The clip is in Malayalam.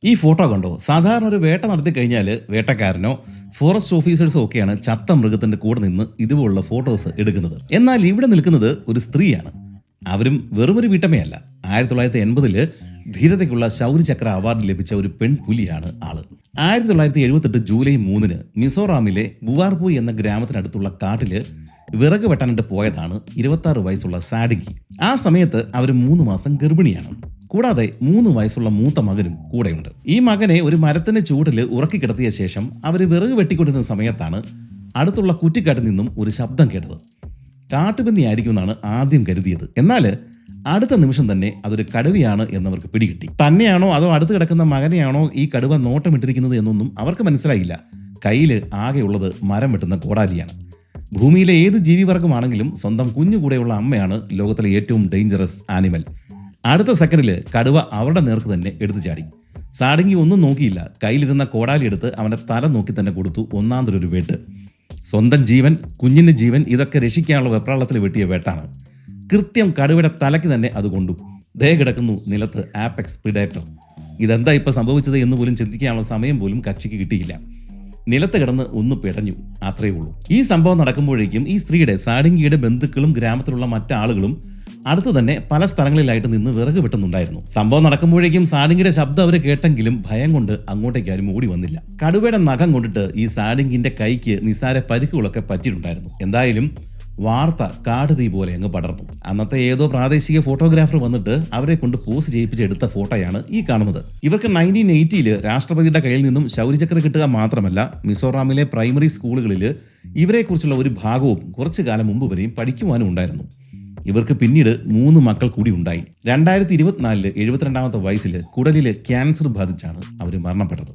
ഈ ഫോട്ടോ കണ്ടോ? സാധാരണ ഒരു വേട്ട നടത്തി കഴിഞ്ഞാൽ വേട്ടക്കാരനോ ഫോറസ്റ്റ് ഓഫീസേഴ്സോ ഒക്കെയാണ് ചത്ത മൃഗത്തിന്റെ കൂടെ നിന്ന് ഇതുപോലുള്ള ഫോട്ടോസ് എടുക്കുന്നത്. എന്നാൽ ഇവിടെ നിൽക്കുന്നത് ഒരു സ്ത്രീയാണ്. അവരും വെറുമൊരു വീട്ടമ്മയല്ല. 1980 ധീരതയ്ക്കുള്ള ശൗര്യചക്ര അവാർഡ് ലഭിച്ച ഒരു പെൺപുലിയാണ് ആള്. 1978 ജൂലൈ 3 മിസോറാമിലെ ബുവാർപൂയ് എന്ന ഗ്രാമത്തിനടുത്തുള്ള കാട്ടില് വിറക് വെട്ടാനായിട്ട് പോയതാണ് 26 വയസ്സുള്ള സാഡിങ്കി. ആ സമയത്ത് അവർ 3 മാസം ഗർഭിണിയാണ്. കൂടാതെ 3 വയസ്സുള്ള മൂത്ത മകനും കൂടെയുണ്ട്. ഈ മകനെ ഒരു മരത്തിന്റെ ചൂടിൽ ഉറക്കി കിടത്തിയ ശേഷം അവർ വിറക് വെട്ടിക്കൊണ്ടിരുന്ന സമയത്താണ് അടുത്തുള്ള കുറ്റിക്കാട്ടിൽ നിന്നും ഒരു ശബ്ദം കേട്ടത്. കാട്ടുപന്നിയായിരിക്കുമെന്നാണ് ആദ്യം കരുതിയത്. എന്നാൽ അടുത്ത നിമിഷം തന്നെ അതൊരു കടുവയാണ് എന്നവർക്ക് പിടികിട്ടി. തന്നെയാണോ അതോ അടുത്ത് കിടക്കുന്ന മകനെയാണോ ഈ കടുവ നോട്ടമിട്ടിരിക്കുന്നത് എന്നൊന്നും അവർക്ക് മനസ്സിലായില്ല. കയ്യിൽ ആകെയുള്ളത് മരം വെട്ടുന്ന കോടാലിയാണ്. ഭൂമിയിലെ ഏത് ജീവിവർഗമാണെങ്കിലും സ്വന്തം കുഞ്ഞുകൂടെയുള്ള അമ്മയാണ് ലോകത്തിലെ ഏറ്റവും ഡേഞ്ചറസ് ആനിമൽ. അടുത്ത സെക്കൻഡിൽ കടുവ അവരുടെ നേർക്ക് തന്നെ എടുത്തു ചാടി. സാഡിങ്കി ഒന്നും നോക്കിയില്ല. കയ്യിലിരുന്ന കോടാലി എടുത്ത് അവൻ്റെ തല നോക്കി തന്നെ കൊടുത്തു ഒന്നാന്തരൊരു വെട്ട്. സ്വന്തം ജീവൻ, കുഞ്ഞിൻ്റെ ജീവൻ, ഇതൊക്കെ രക്ഷിക്കാനുള്ള വെപ്രാളത്തിൽ വെട്ടിയ വെട്ടാണ്. കൃത്യം കടുവയുടെ തലയ്ക്ക് തന്നെ അത് കൊണ്ടു. ദേ കിടക്കുന്നു നിലത്ത് ആപെക്സ് പ്രിഡേറ്റർ. ഇതെന്താ ഇപ്പോൾ സംഭവിച്ചത് എന്ന് പോലും ചിന്തിക്കാനുള്ള സമയം പോലും കക്ഷിക്ക് കിട്ടിയില്ല. നിലത്ത് കിടന്ന് ഒന്ന് പിടഞ്ഞു, അത്രയേ ഉള്ളൂ. ഈ സംഭവം നടക്കുമ്പോഴേക്കും ഈ സ്ത്രീയുടെ, സാഡിങ്കിയുടെ ബന്ധുക്കളും ഗ്രാമത്തിലുള്ള മറ്റാളുകളും അടുത്ത് തന്നെ പല സ്ഥലങ്ങളിലായിട്ട് നിന്ന് വിറക് വെട്ടുന്നുണ്ടായിരുന്നു. സംഭവം നടക്കുമ്പോഴേക്കും സാഡിങ്കിയുടെ ശബ്ദം അവർ കേട്ടെങ്കിലും ഭയം കൊണ്ട് അങ്ങോട്ടേക്ക് ആരും ഓടി വന്നില്ല. കടുവയുടെ നഖം കൊണ്ടിട്ട് ഈ സാഡിങ്കിന്റെ കൈക്ക് നിസാര പരിക്കുകളൊക്കെ പറ്റിയിട്ടുണ്ടായിരുന്നു. എന്തായാലും വാർത്ത കാട്ടുതീ പോലെ അങ്ങ് പടർന്നു. അന്നത്തെ ഏതോ പ്രാദേശിക ഫോട്ടോഗ്രാഫർ വന്നിട്ട് അവരെ കൊണ്ട് പോസ്റ്റ് ചെയ്യിപ്പിച്ചെടുത്ത ഫോട്ടോയാണ് ഈ കാണുന്നത്. ഇവർക്ക് 1980 രാഷ്ട്രപതിയുടെ കയ്യിൽ നിന്നും ശൗര്യചക്ര കിട്ടുക മാത്രമല്ല, മിസോറാമിലെ പ്രൈമറി സ്കൂളുകളിൽ ഇവരെക്കുറിച്ചുള്ള ഒരു ഭാഗവും കുറച്ചു കാലം മുമ്പ് വരെയും പഠിക്കുവാനും ഉണ്ടായിരുന്നു. ഇവർക്ക് പിന്നീട് 3 മക്കൾ കൂടി ഉണ്ടായി. 2024 72-ാമത്തെ വയസ്സിൽ കുടലിൽ ക്യാൻസർ ബാധിച്ചാണ് അവർ മരണപ്പെട്ടത്.